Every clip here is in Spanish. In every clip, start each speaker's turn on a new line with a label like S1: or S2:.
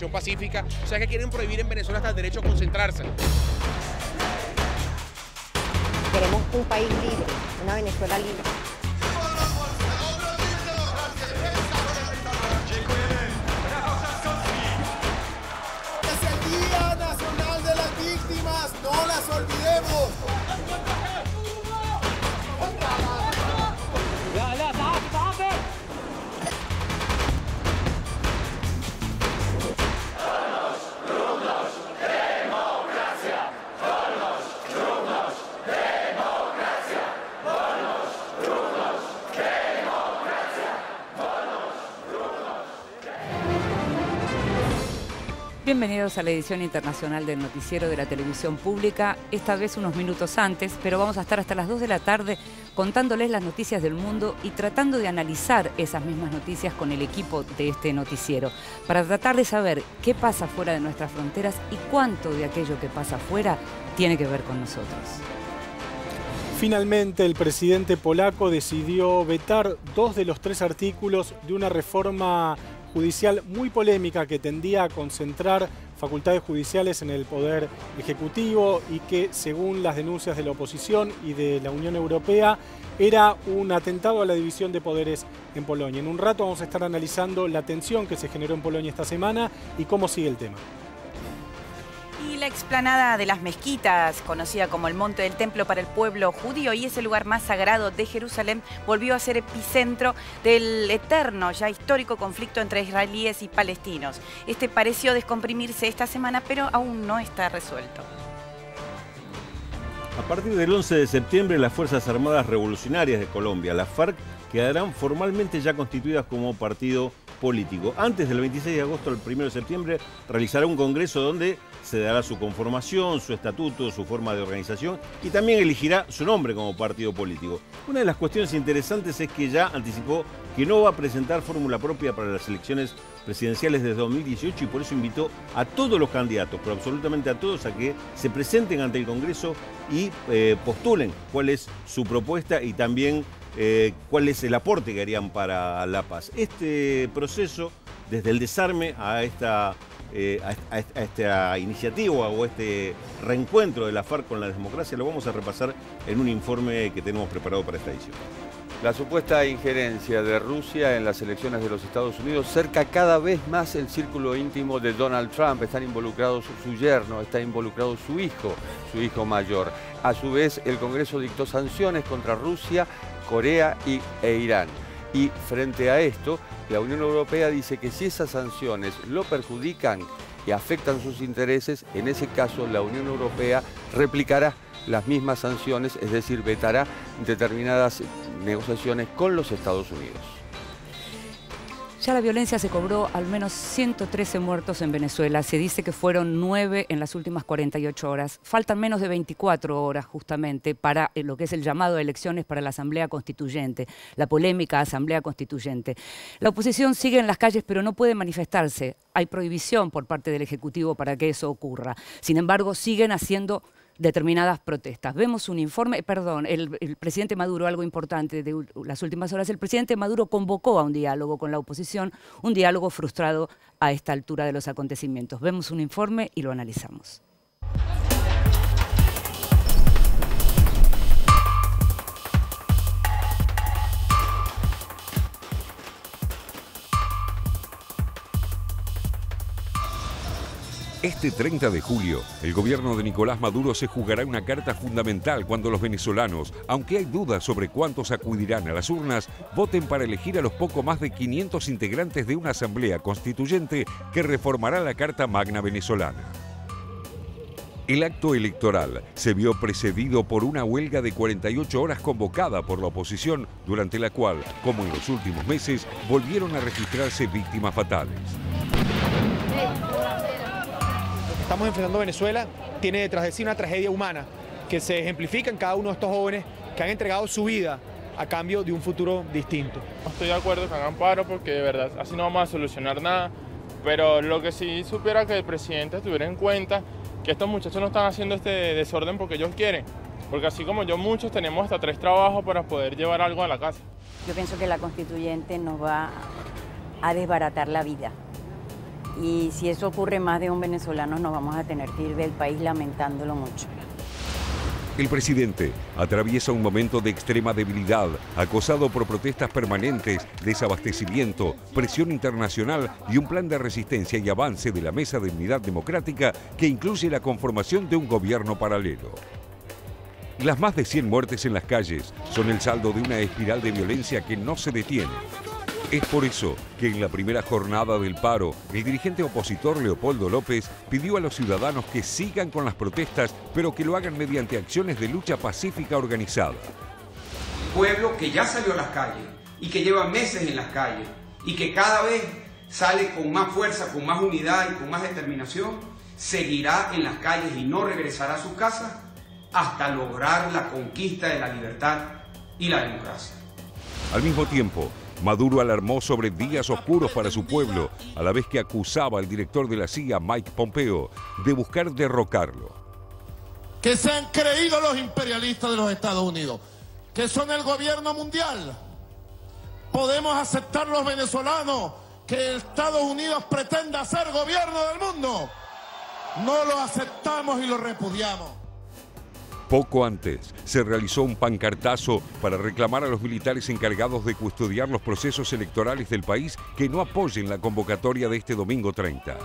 S1: solución pacífica. O sea que quieren prohibir en Venezuela hasta el derecho a concentrarse.
S2: Queremos un país libre, una Venezuela libre.
S3: Es el Día Nacional de las Víctimas, no las olvidemos.
S4: Bienvenidos a la edición internacional del Noticiero de la Televisión Pública, esta vez unos minutos antes, pero vamos a estar hasta las 2 de la tarde contándoles las noticias del mundo y tratando de analizar esas mismas noticias con el equipo de este noticiero, para tratar de saber qué pasa fuera de nuestras fronteras y cuánto de aquello que pasa afuera tiene que ver con nosotros.
S5: Finalmente, el presidente polaco decidió vetar 2 de los 3 artículos de una reforma judicial muy polémica que tendía a concentrar facultades judiciales en el Poder Ejecutivo y que, según las denuncias de la oposición y de la Unión Europea, era un atentado a la división de poderes en Polonia. En un rato vamos a estar analizando la tensión que se generó en Polonia esta semana y cómo sigue el tema.
S6: Y la explanada de las mezquitas, conocida como el Monte del Templo para el pueblo judío y es el lugar más sagrado de Jerusalén, volvió a ser epicentro del eterno, ya histórico conflicto entre israelíes y palestinos. Este pareció descomprimirse esta semana, pero aún no está resuelto.
S7: A partir del 11 de septiembre, las Fuerzas Armadas Revolucionarias de Colombia, las FARC, quedarán formalmente ya constituidas como partido político. Antes del 26 de agosto al 1 de septiembre realizará un congreso donde se dará su conformación, su estatuto, su forma de organización y también elegirá su nombre como partido político. Una de las cuestiones interesantes es que ya anticipó que no va a presentar fórmula propia para las elecciones presidenciales de 2018 y por eso invitó a todos los candidatos, pero absolutamente a todos, a que se presenten ante el Congreso y postulen cuál es su propuesta y también cuál es el aporte que harían para la paz. Este proceso, desde el desarme a esta iniciativa o este reencuentro de la FARC con la democracia, lo vamos a repasar en un informe que tenemos preparado para esta edición.
S8: La supuesta injerencia de Rusia en las elecciones de los Estados Unidos cerca cada vez más el círculo íntimo de Donald Trump. Están involucrados su yerno, está involucrado su hijo mayor. A su vez, el Congreso dictó sanciones contra Rusia, Corea e Irán. Y frente a esto, la Unión Europea dice que si esas sanciones lo perjudican y afectan sus intereses, en ese caso la Unión Europea replicará las mismas sanciones, es decir, vetará determinadas negociaciones con los Estados Unidos.
S4: Ya la violencia se cobró al menos 113 muertos en Venezuela. Se dice que fueron 9 en las últimas 48 horas. Faltan menos de 24 horas justamente para lo que es el llamado a elecciones para la Asamblea Constituyente, la polémica Asamblea Constituyente. La oposición sigue en las calles pero no puede manifestarse. Hay prohibición por parte del Ejecutivo para que eso ocurra. Sin embargo, siguen haciendo determinadas protestas. Vemos un informe, el presidente Maduro, algo importante de las últimas horas, el presidente Maduro convocó a un diálogo con la oposición, un diálogo frustrado a esta altura de los acontecimientos. Vemos un informe y lo analizamos.
S9: Este 30 de julio, el gobierno de Nicolás Maduro se jugará una carta fundamental cuando los venezolanos, aunque hay dudas sobre cuántos acudirán a las urnas, voten para elegir a los poco más de 500 integrantes de una asamblea constituyente que reformará la Carta Magna venezolana. El acto electoral se vio precedido por una huelga de 48 horas convocada por la oposición, durante la cual, como en los últimos meses, volvieron a registrarse víctimas fatales.
S10: Estamos enfrentando Venezuela, tiene detrás de sí una tragedia humana que se ejemplifica en cada uno de estos jóvenes que han entregado su vida a cambio de un futuro distinto.
S11: No estoy de acuerdo que hagan paro porque de verdad así no vamos a solucionar nada, pero lo que sí supiera que el presidente tuviera en cuenta que estos muchachos no están haciendo este desorden porque ellos quieren, porque así como yo muchos tenemos hasta 3 trabajos para poder llevar algo a la casa.
S2: Yo pienso que la constituyente nos va a desbaratar la vida.
S12: Y si eso ocurre más de un venezolano, nos vamos a tener que ir del país lamentándolo mucho.
S9: El presidente atraviesa un momento de extrema debilidad, acosado por protestas permanentes, desabastecimiento, presión internacional y un plan de resistencia y avance de la Mesa de Unidad Democrática que incluye la conformación de un gobierno paralelo. Las más de 100 muertes en las calles son el saldo de una espiral de violencia que no se detiene. Es por eso que en la primera jornada del paro, el dirigente opositor Leopoldo López pidió a los ciudadanos que sigan con las protestas, pero que lo hagan mediante acciones de lucha pacífica organizada.
S13: El pueblo que ya salió a las calles y que lleva meses en las calles y que cada vez sale con más fuerza, con más unidad y con más determinación, seguirá en las calles y no regresará a sus casas hasta lograr la conquista de la libertad y la democracia.
S9: Al mismo tiempo, Maduro alarmó sobre días oscuros para su pueblo, a la vez que acusaba al director de la CIA, Mike Pompeo, de buscar derrocarlo.
S14: Que se han creído los imperialistas de los Estados Unidos, que son el gobierno mundial. ¿Podemos aceptar los venezolanos que Estados Unidos pretenda ser gobierno del mundo? No lo aceptamos y lo repudiamos.
S9: Poco antes, se realizó un pancartazo para reclamar a los militares encargados de custodiar los procesos electorales del país que no apoyen la convocatoria de este domingo 30.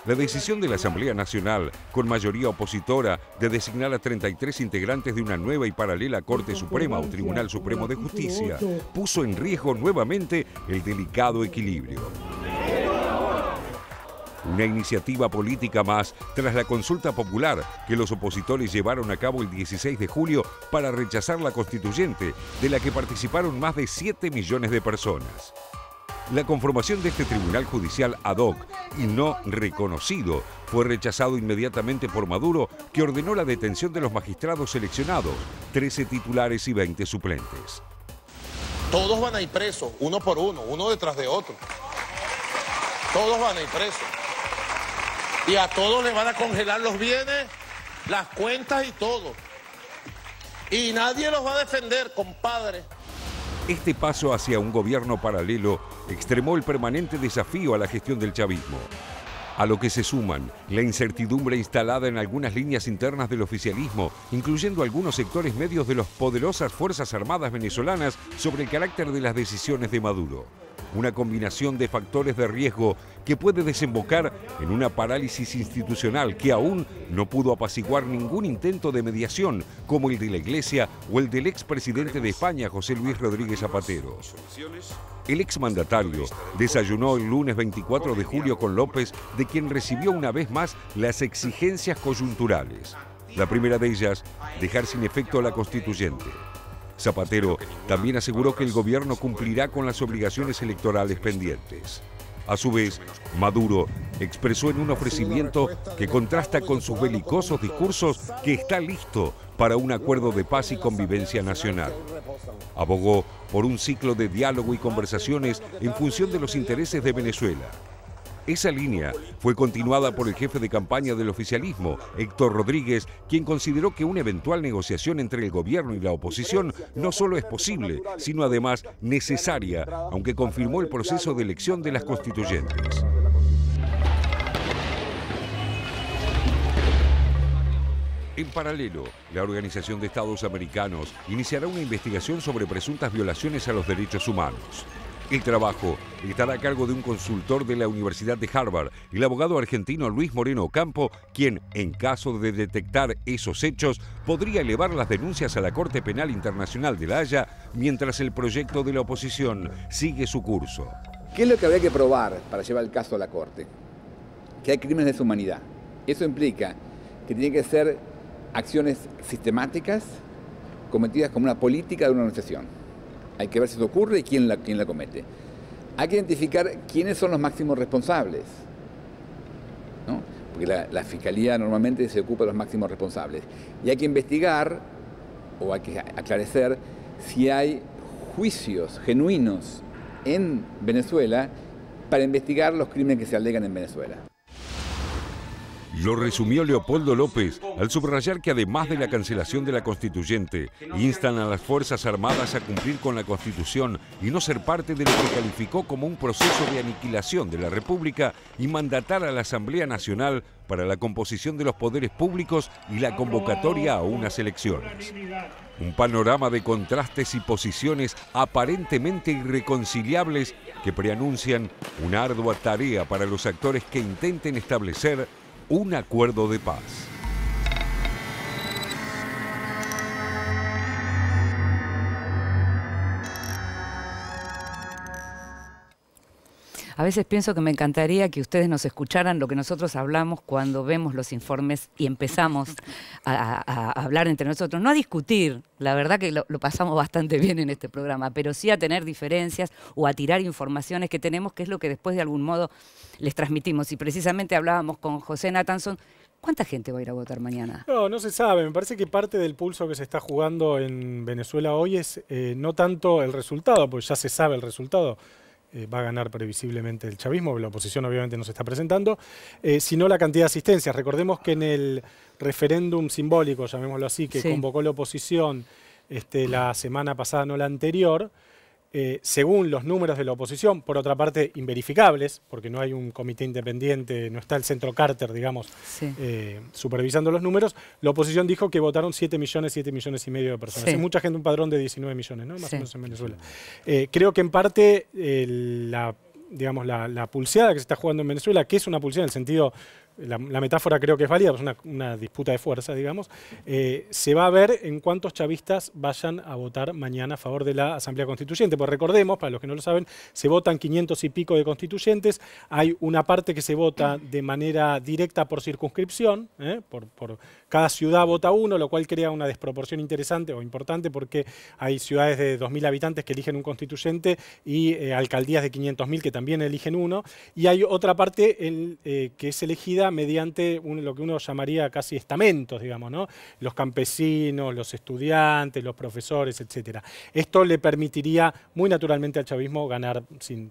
S9: La decisión de la Asamblea Nacional, con mayoría opositora, de designar a 33 integrantes de una nueva y paralela Corte Suprema o Tribunal Supremo de Justicia, puso en riesgo nuevamente el delicado equilibrio. Una iniciativa política más tras la consulta popular que los opositores llevaron a cabo el 16 de julio para rechazar la constituyente, de la que participaron más de 7 millones de personas. La conformación de este tribunal judicial ad hoc y no reconocido fue rechazado inmediatamente por Maduro, que ordenó la detención de los magistrados seleccionados, 13 titulares y 20 suplentes.
S14: Todos van a ir presos, uno por uno, uno detrás de otro. Todos van a ir presos. Y a todos les van a congelar los bienes, las cuentas y todo. Y nadie los va a defender, compadre.
S9: Este paso hacia un gobierno paralelo extremó el permanente desafío a la gestión del chavismo. A lo que se suman la incertidumbre instalada en algunas líneas internas del oficialismo, incluyendo algunos sectores medios de las poderosas Fuerzas Armadas venezolanas sobre el carácter de las decisiones de Maduro. Una combinación de factores de riesgo que puede desembocar en una parálisis institucional que aún no pudo apaciguar ningún intento de mediación, como el de la Iglesia o el del expresidente de España, José Luis Rodríguez Zapatero. El exmandatario desayunó el lunes 24 de julio con López, de quien recibió una vez más las exigencias coyunturales. La primera de ellas, dejar sin efecto la constituyente. Zapatero también aseguró que el gobierno cumplirá con las obligaciones electorales pendientes. A su vez, Maduro expresó en un ofrecimiento que contrasta con sus belicosos discursos que está listo para un acuerdo de paz y convivencia nacional. Abogó por un ciclo de diálogo y conversaciones en función de los intereses de Venezuela. Esa línea fue continuada por el jefe de campaña del oficialismo, Héctor Rodríguez, quien consideró que una eventual negociación entre el gobierno y la oposición no solo es posible, sino además necesaria, aunque confirmó el proceso de elección de las constituyentes. En paralelo, la Organización de Estados Americanos iniciará una investigación sobre presuntas violaciones a los derechos humanos. El trabajo estará a cargo de un consultor de la Universidad de Harvard, el abogado argentino Luis Moreno Ocampo, quien, en caso de detectar esos hechos, podría elevar las denuncias a la Corte Penal Internacional de La Haya, mientras el proyecto de la oposición sigue su curso.
S15: ¿Qué es lo que habría que probar para llevar el caso a la Corte? Que hay crímenes de deshumanidad. Eso implica que tienen que ser acciones sistemáticas cometidas como una política de una organización. Hay que ver si eso ocurre y quién la comete. Hay que identificar quiénes son los máximos responsables, ¿no? Porque la Fiscalía normalmente se ocupa de los máximos responsables. Y hay que investigar, o hay que aclarecer, si hay juicios genuinos en Venezuela para investigar los crímenes que se alegan en Venezuela.
S9: Lo resumió Leopoldo López al subrayar que además de la cancelación de la Constituyente, instan a las Fuerzas Armadas a cumplir con la Constitución y no ser parte de lo que calificó como un proceso de aniquilación de la República y mandatar a la Asamblea Nacional para la composición de los poderes públicos y la convocatoria a unas elecciones. Un panorama de contrastes y posiciones aparentemente irreconciliables que preanuncian una ardua tarea para los actores que intenten establecer un acuerdo de paz.
S4: A veces pienso que me encantaría que ustedes nos escucharan lo que nosotros hablamos cuando vemos los informes y empezamos a hablar entre nosotros. No a discutir, la verdad que lo pasamos bastante bien en este programa, pero sí a tener diferencias o a tirar informaciones que tenemos, que es lo que después de algún modo les transmitimos. Y precisamente hablábamos con José Nathanson. ¿Cuánta gente va a ir a votar mañana?
S5: No se sabe. Me parece que parte del pulso que se está jugando en Venezuela hoy es no tanto el resultado, porque ya se sabe el resultado. Va a ganar previsiblemente el chavismo, la oposición obviamente no se está presentando, sino la cantidad de asistencias. Recordemos que en el referéndum simbólico, llamémoslo así, que convocó la oposición la semana pasada, no la anterior, según los números de la oposición, por otra parte inverificables, porque no hay un comité independiente, no está el centro Carter, digamos, supervisando los números, la oposición dijo que votaron 7 millones y medio de personas. Hay mucha gente, un padrón de 19 millones, ¿no? Más o menos en Venezuela. Creo que en parte la pulseada que se está jugando en Venezuela, que es una pulseada en el sentido, la metáfora creo que es válida, es una disputa de fuerza, digamos, se va a ver en cuántos chavistas vayan a votar mañana a favor de la Asamblea Constituyente. Pues recordemos, para los que no lo saben, se votan 500 y pico de constituyentes, hay una parte que se vota de manera directa por circunscripción, por cada ciudad vota uno, lo cual crea una desproporción interesante o importante porque hay ciudades de 2.000 habitantes que eligen un constituyente y alcaldías de 500.000 que también eligen uno, y hay otra parte que es elegida mediante lo que uno llamaría casi estamentos, digamos, ¿no? Los campesinos, los estudiantes, los profesores, etcétera. Esto le permitiría muy naturalmente al chavismo ganar sin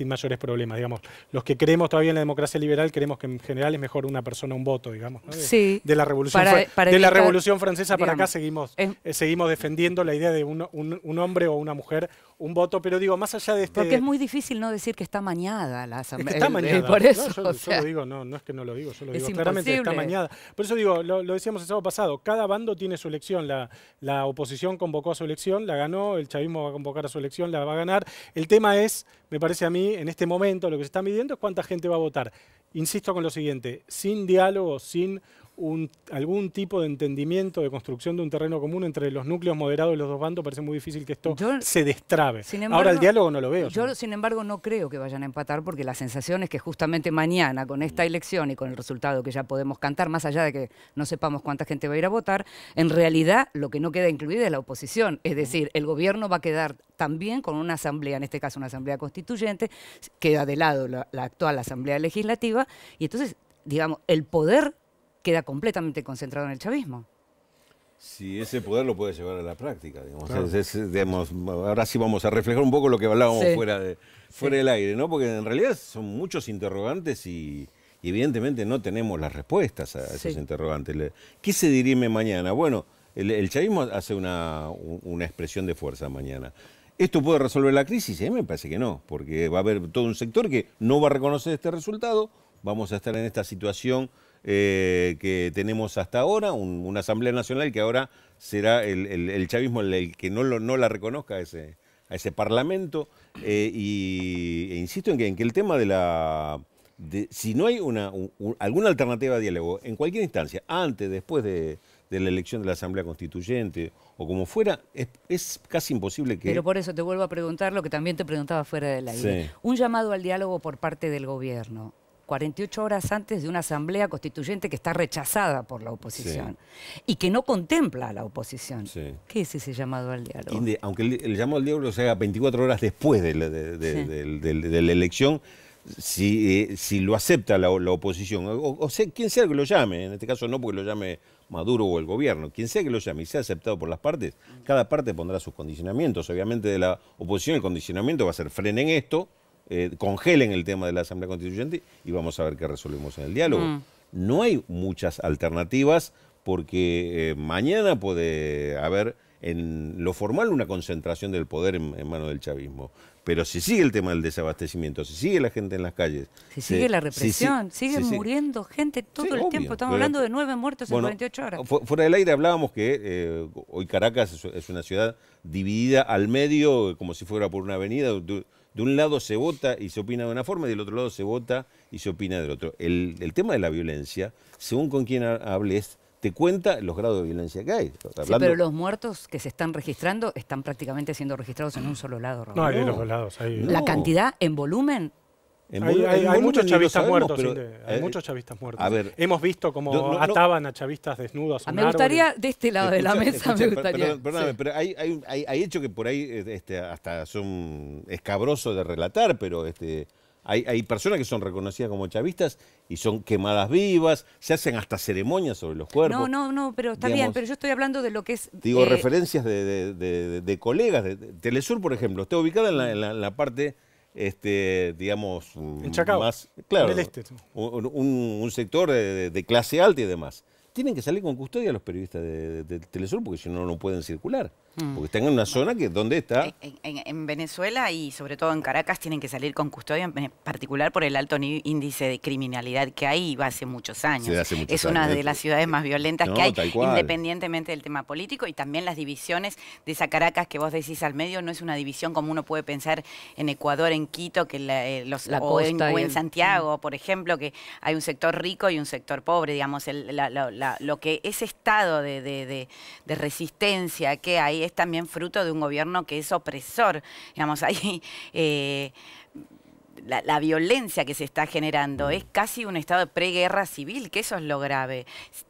S5: mayores problemas, digamos. Los que creemos todavía en la democracia liberal creemos que en general es mejor una persona un voto, digamos, ¿no? De la Revolución Francesa, digamos, para acá seguimos defendiendo la idea de un hombre o una mujer un voto, pero digo, más allá de este...
S4: Porque es muy difícil no decir que está mañada la Asamblea.
S5: Es que está mañada.
S4: Por eso,
S5: yo lo digo, no es que no lo digo, yo lo digo claramente, está mañada. Por eso digo, lo decíamos el sábado pasado, cada bando tiene su elección, la oposición convocó a su elección, la ganó, el chavismo va a convocar a su elección, la va a ganar. El tema es, me parece a mí, en este momento lo que se está midiendo es cuánta gente va a votar. Insisto con lo siguiente, sin diálogo, sin algún tipo de entendimiento, de construcción de un terreno común entre los núcleos moderados de los dos bandos, parece muy difícil que esto se destrabe. Ahora el diálogo no lo veo.
S4: Yo, sin embargo, no creo que vayan a empatar porque la sensación es que justamente mañana, con esta elección y con el resultado que ya podemos cantar, más allá de que no sepamos cuánta gente va a ir a votar, en realidad lo que no queda incluida es la oposición. Es decir, el gobierno va a quedar también con una asamblea, en este caso una asamblea constituyente, queda de lado la actual asamblea legislativa y entonces, digamos, el poder queda completamente concentrado en el chavismo.
S7: Sí, ese poder lo puede llevar a la práctica. Digamos. Claro. Digamos, ahora sí vamos a reflejar un poco lo que hablábamos fuera del aire, ¿no? Porque en realidad son muchos interrogantes y evidentemente no tenemos las respuestas a esos interrogantes. ¿Qué se dirime mañana? Bueno, el chavismo hace una expresión de fuerza mañana. ¿Esto puede resolver la crisis? A mí me parece que no, porque va a haber todo un sector que no va a reconocer este resultado. Vamos a estar en esta situación que tenemos hasta ahora, una Asamblea Nacional que ahora será el chavismo el que no la reconozca a ese Parlamento. E insisto en que el tema si no hay alguna alternativa de diálogo en cualquier instancia, antes, después de la elección de la Asamblea Constituyente o como fuera, es casi imposible que...
S4: Pero por eso te vuelvo a preguntar lo que también te preguntaba fuera del aire. Un llamado al diálogo por parte del gobierno. 48 horas antes de una asamblea constituyente que está rechazada por la oposición y que no contempla a la oposición. ¿Qué es ese llamado al diálogo?
S7: Aunque el llamado al diálogo se haga 24 horas después de la elección, si lo acepta la oposición, o sea, quien sea que lo llame, en este caso no porque lo llame Maduro o el gobierno, quien sea que lo llame y sea aceptado por las partes, cada parte pondrá sus condicionamientos. Obviamente de la oposición el condicionamiento va a ser frenen esto, congelen el tema de la Asamblea Constituyente y vamos a ver qué resolvemos en el diálogo. no hay muchas alternativas porque mañana puede haber en lo formal una concentración del poder en manos del chavismo. Pero si sigue el tema del desabastecimiento, si sigue la gente en las calles...
S4: Si sigue la represión, sigue muriendo gente todo el tiempo. Estamos hablando de 9 muertos en 48 horas.
S7: Fuera del aire hablábamos que hoy Caracas es una ciudad dividida al medio, como si fuera por una avenida. De un lado se vota y se opina de una forma, y del otro lado se vota y se opina del otro. El tema de la violencia, según con quien hables, te cuenta los grados de violencia que hay.
S4: Sí, pero los muertos que se están registrando están prácticamente siendo registrados en un solo lado, Raúl.
S5: No, hay de los dos lados.
S4: La cantidad en volumen...
S5: Hay muchos chavistas muertos. Hay muchos chavistas muertos.
S7: A ver,
S5: hemos visto cómo ataban a chavistas desnudos a un
S4: me gustaría,
S5: árbol.
S4: de este lado de la mesa, me gustaría.
S7: Perdóname, pero hay hechos que por ahí hasta son escabrosos de relatar, pero hay personas que son reconocidas como chavistas y son quemadas vivas, se hacen hasta ceremonias sobre los cuerpos.
S4: No, pero está bien, pero yo estoy hablando de lo que es...
S7: Digo, referencias de colegas. Telesur, por ejemplo, está ubicada en la parte... digamos,
S5: en Chacao,
S7: más, claro,
S5: en el este.
S7: Un sector de clase alta y demás. Tienen que salir con custodia los periodistas de Telesur porque si no, no pueden circular. Porque están en una zona donde está...
S6: En Venezuela y sobre todo en Caracas tienen que salir con custodia, en particular por el alto índice de criminalidad que hay hace muchos años. Es una de las ciudades más violentas que hay, independientemente del tema político, y también las divisiones de esa Caracas que vos decís al medio no es una división como uno puede pensar en Ecuador, en Quito, que o en Santiago, por ejemplo, que hay un sector rico y un sector pobre, digamos, lo que ese estado de resistencia que hay es también fruto de un gobierno que es opresor. Digamos, ahí la violencia que se está generando es casi un estado de preguerra civil, que eso es lo grave.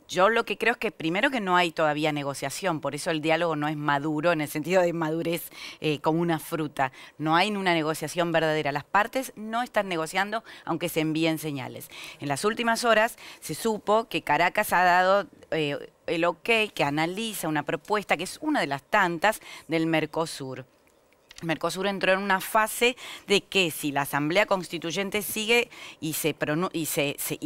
S6: Yo lo que creo es que primero que no hay todavía negociación, por eso el diálogo no es maduro en el sentido de madurez como una fruta. No hay una negociación verdadera. Las partes no están negociando aunque se envíen señales. En las últimas horas se supo que Caracas ha dado el ok, que analiza una propuesta que es una de las tantas del Mercosur. Mercosur entró en una fase de que si la Asamblea Constituyente sigue y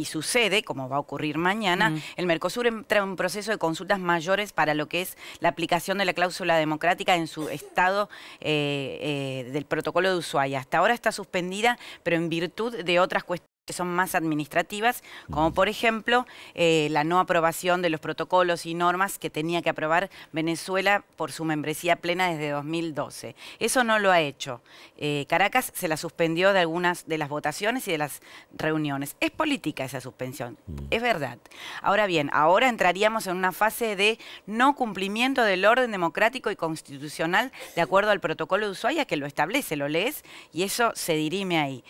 S6: sucede, como va a ocurrir mañana, el Mercosur entra en un proceso de consultas mayores para lo que es la aplicación de la cláusula democrática en su estado del protocolo de Ushuaia. Hasta ahora está suspendida, pero en virtud de otras cuestiones que son más administrativas, como por ejemplo la no aprobación de los protocolos y normas que tenía que aprobar Venezuela por su membresía plena desde 2012. Eso no lo ha hecho. Caracas se la suspendió de algunas de las votaciones y de las reuniones. Es política esa suspensión, es verdad. Ahora bien, ahora entraríamos en una fase de no cumplimiento del orden democrático y constitucional de acuerdo al protocolo de Ushuaia, que lo establece, lo lees, y eso se dirime ahí.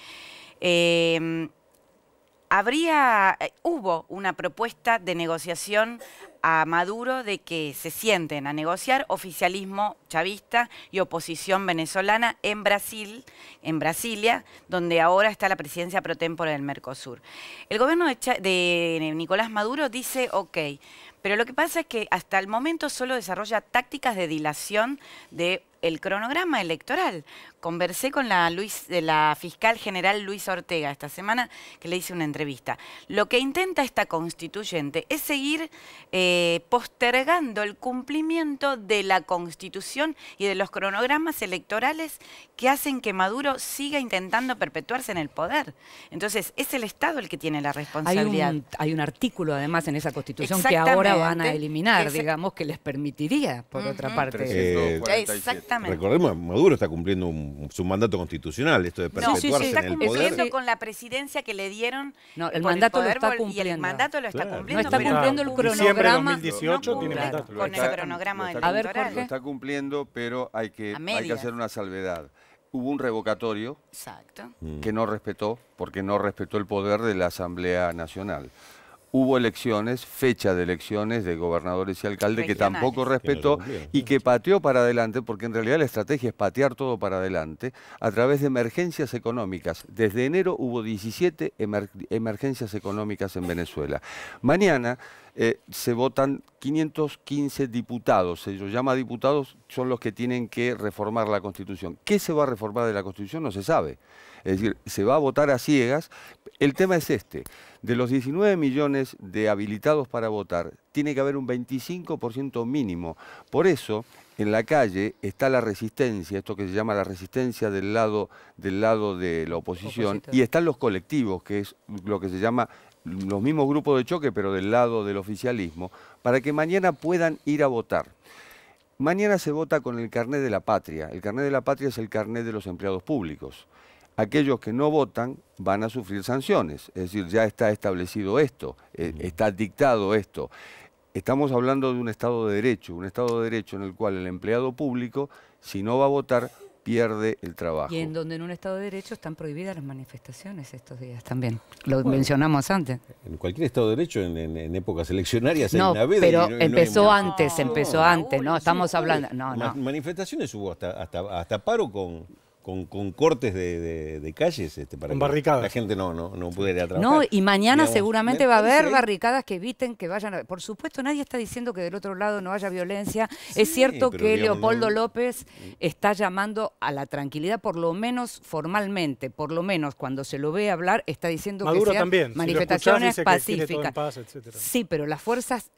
S6: Hubo una propuesta de negociación a Maduro de que se sienten a negociar oficialismo chavista y oposición venezolana en Brasilia, donde ahora está la presidencia pro tempore del Mercosur. El gobierno de Nicolás Maduro dice, ok, pero lo que pasa es que hasta el momento solo desarrolla tácticas de dilación del cronograma electoral. Conversé con la fiscal general Luis Ortega esta semana, que le hice una entrevista. Lo que intenta esta constituyente es seguir postergando el cumplimiento de la Constitución y de los cronogramas electorales que hacen que Maduro siga intentando perpetuarse en el poder. Entonces, es el Estado el que tiene la responsabilidad.
S4: Hay un artículo, además, en esa Constitución que ahora van a eliminar, digamos, que les permitiría, por otra parte.
S6: Exactamente.
S7: Recordemos, Maduro está cumpliendo su mandato constitucional, esto de perpetuarse en el poder.
S6: Está cumpliendo con la presidencia que le dieron.
S4: No, el mandato lo está cumpliendo.
S6: Y el mandato lo está cumpliendo.
S4: No está cumpliendo el cronograma.
S5: Diciembre de 2018 tiene mandato.
S6: Con el cronograma electoral.
S8: Lo está cumpliendo, pero hay que hacer una salvedad. Hubo un revocatorio que no respetó, porque no respetó el poder de la Asamblea Nacional. Hubo elecciones, fecha de elecciones de gobernadores y alcaldes que tampoco respetó y que pateó para adelante, porque en realidad la estrategia es patear todo para adelante a través de emergencias económicas. Desde enero hubo 17 emergencias económicas en Venezuela. Mañana se votan 515 diputados. Se los llama diputados, son los que tienen que reformar la Constitución. ¿Qué se va a reformar de la Constitución? No se sabe. Es decir, se va a votar a ciegas. El tema es este. De los 19 millones de habilitados para votar, tiene que haber un 25% mínimo. Por eso, en la calle está la resistencia, esto que se llama la resistencia del lado de la oposición, y están los colectivos, que es lo que se llama los mismos grupos de choque, pero del lado del oficialismo, para que mañana puedan ir a votar. Mañana se vota con el carnet de la patria. El carnet de la patria es el carnet de los empleados públicos. Aquellos que no votan van a sufrir sanciones, es decir, ya está establecido esto, está dictado esto. Estamos hablando de un Estado de Derecho en el cual el empleado público, si no va a votar, pierde el trabajo.
S4: Y en donde en un Estado de Derecho están prohibidas las manifestaciones estos días también. Lo mencionamos antes.
S7: En cualquier Estado de Derecho, en épocas eleccionarias, hay una veda.
S4: Pero empezó
S7: no
S4: antes, no, estamos hablando...
S7: Manifestaciones hubo hasta paro con cortes de calles para
S5: con barricadas.
S7: La gente no pudiera trabajar.
S4: No, y mañana
S7: digamos,
S4: seguramente va a haber barricadas que eviten que vayan... Por supuesto, nadie está diciendo que del otro lado no haya violencia. Sí, es cierto que digamos, Leopoldo López está llamando a la tranquilidad, por lo menos formalmente, por lo menos cuando se lo ve hablar, está diciendo
S5: Maduro
S4: que sean
S5: también,
S4: manifestaciones
S5: si
S4: pacíficas.
S5: Paz,
S4: sí, pero las fuerzas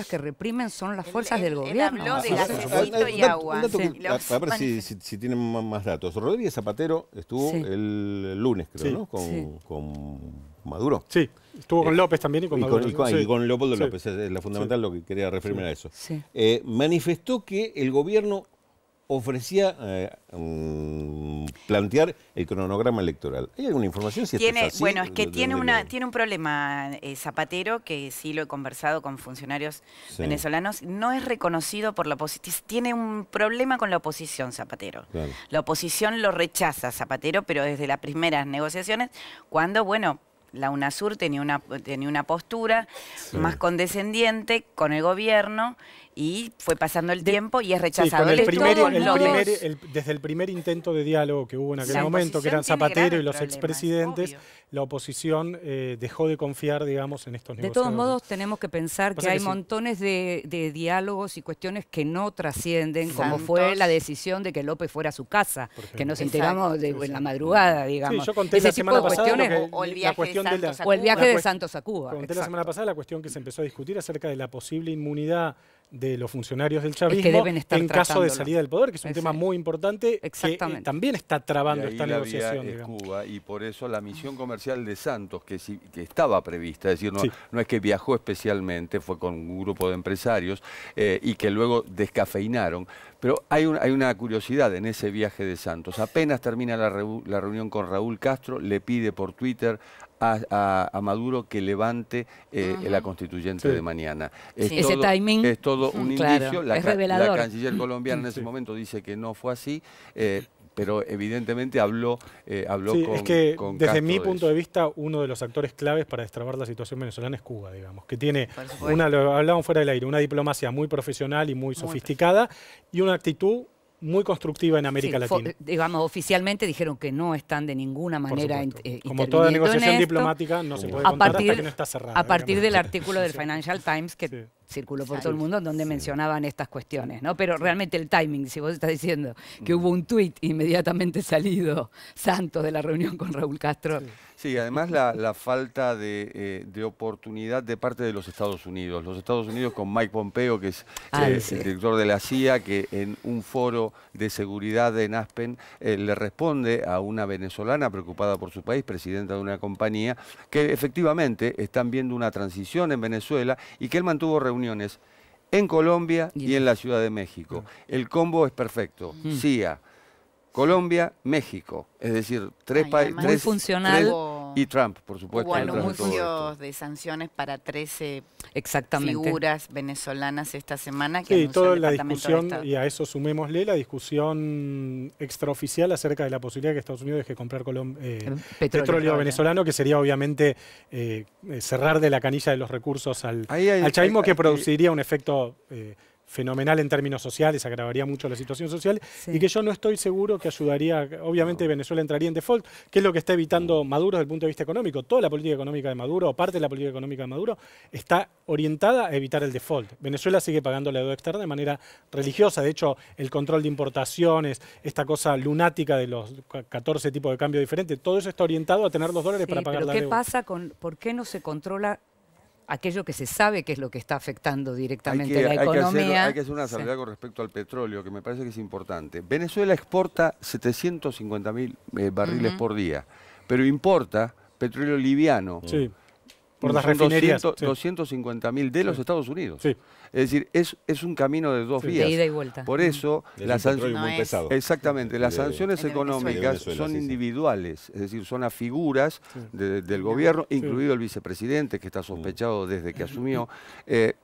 S4: que reprimen son las fuerzas del gobierno.
S6: Él habló de gasecito y agua.
S7: A ver si tienen más datos. Rodríguez Zapatero estuvo el lunes, creo, ¿no? Con Maduro.
S5: Sí, estuvo con López también y con Maduro.
S7: Y con Leopoldo López, es lo fundamental, lo que quería referirme a eso. Manifestó que el gobierno ofrecía plantear el cronograma electoral. ¿Hay alguna información si esto es así?
S6: Bueno, es que tiene un problema Zapatero, que sí lo he conversado con funcionarios venezolanos, no es reconocido por la oposición. Tiene un problema con la oposición Zapatero. Claro. La oposición lo rechaza Zapatero, pero desde las primeras negociaciones, cuando, bueno, la UNASUR tenía una postura más condescendiente con el gobierno y fue pasando el tiempo y es rechazado.
S5: Desde el primer intento de diálogo que hubo en aquel momento, que eran Zapatero y los expresidentes, la oposición dejó de confiar, digamos, en estos negociadores.
S4: De todos modos, tenemos que pensar que hay montones de diálogos y cuestiones que no trascienden, como fue la decisión de que López fuera a su casa, que nos enteramos en la madrugada, digamos.
S5: Sí, yo conté la semana pasada
S6: o el viaje
S4: de Santos a Cuba.
S5: Conté la semana pasada la cuestión que se empezó a discutir acerca de la posible inmunidad de los funcionarios del chavismo en caso de salida del poder, que es un tema muy importante que también está trabando esta negociación.
S8: Es Cuba, y por eso la misión comercial de Santos, que estaba prevista, es decir, no es que viajó especialmente, fue con un grupo de empresarios y que luego descafeinaron. Pero hay una curiosidad en ese viaje de Santos. Apenas termina la reunión con Raúl Castro, le pide por Twitter a Maduro que levante la constituyente de mañana.
S4: Ese timing
S8: es todo un indicio. La canciller colombiana en ese
S5: Sí.
S8: momento dice que no fue así, pero evidentemente habló
S5: Sí,
S8: con
S5: es que
S8: con
S5: desde
S8: Castro
S5: mi
S8: de
S5: punto
S8: eso.
S5: de vista, uno de los actores claves para destrabar la situación venezolana es Cuba, digamos, que tiene lo hablábamos fuera del aire, una diplomacia muy profesional y muy sofisticada y una actitud muy constructiva en América Latina.
S4: Digamos, oficialmente dijeron que no están de ninguna manera
S5: como toda negociación diplomática no se puede contar hasta que no está cerrada.
S4: A partir del artículo del Financial Times que circuló por todo el mundo donde mencionaban estas cuestiones, ¿no? Pero realmente el timing, si vos estás diciendo que hubo un tuit inmediatamente salido Santos de la reunión con Raúl Castro.
S8: Sí, además la falta de oportunidad de parte de los Estados Unidos. Los Estados Unidos con Mike Pompeo, que es el director de la CIA, que en un foro de seguridad en Aspen le responde a una venezolana preocupada por su país, presidenta de una compañía, que efectivamente están viendo una transición en Venezuela y que él mantuvo reuniones en Colombia y en la Ciudad de México. El combo es perfecto. CIA, Colombia, México. Es decir, tres países
S4: funcional.
S8: Y Trump, por supuesto.
S6: Hubo anuncios de sanciones para 13 figuras venezolanas esta semana. Que
S5: sí, toda la discusión, y a eso sumémosle la discusión extraoficial acerca de la posibilidad de que Estados Unidos deje comprar petróleo venezolano, que sería obviamente cerrar de la canilla de los recursos al chavismo, que produciría un efecto fenomenal en términos sociales, agravaría mucho la situación social, y que yo no estoy seguro que ayudaría. Obviamente Venezuela entraría en default, que es lo que está evitando Maduro desde el punto de vista económico. Toda la política económica de Maduro, o parte de la política económica de Maduro, está orientada a evitar el default. Venezuela sigue pagando la deuda externa de manera religiosa. De hecho, el control de importaciones, esta cosa lunática de los 14 tipos de cambio diferentes, todo eso está orientado a tener los dólares para pagar la deuda.
S4: ¿Qué pasa con por qué no se controla aquello que se sabe que es lo que está afectando directamente la economía?
S8: Hay que hacer una salvedad con respecto al petróleo, que me parece que es importante. Venezuela exporta 750.000 barriles por día, pero importa petróleo liviano.
S5: Sí. Por las refinerías.
S8: 250.000 de los Estados Unidos. Sí. Es decir, es un camino de dos vías.
S4: De ida y vuelta.
S8: Por eso, las sanciones
S7: muy pesado.
S8: Exactamente, las sanciones económicas son individuales, es decir, son a figuras del gobierno, incluido el vicepresidente, que está sospechado desde que asumió,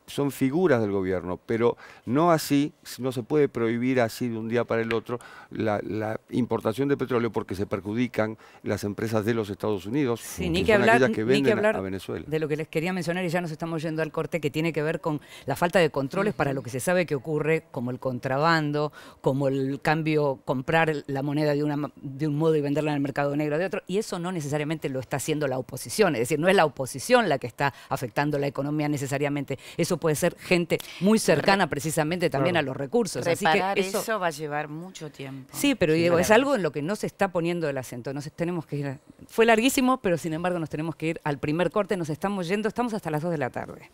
S8: son figuras del gobierno, pero no así, no se puede prohibir así de un día para el otro la importación de petróleo, porque se perjudican las empresas de los Estados Unidos,
S4: sí,
S8: que
S4: ni
S8: son
S4: que hablar,
S8: aquellas que venden a Venezuela.
S4: De lo que les quería mencionar, y ya nos estamos yendo al corte, que tiene que ver con la falta de controles para lo que se sabe que ocurre, como el contrabando, como el cambio, comprar la moneda de un modo y venderla en el mercado negro de otro, y eso no necesariamente lo está haciendo la oposición, es decir, no es la oposición la que está afectando la economía necesariamente, eso puede ser gente muy cercana precisamente también a los recursos.
S6: Reparar
S4: así que
S6: eso va a llevar mucho tiempo.
S4: Sí, pero digo, es algo en lo que no se está poniendo el acento, nos tenemos que ir, fue larguísimo, pero sin embargo nos tenemos que ir al primer corte, nos estamos yendo, estamos hasta las 2 de la tarde.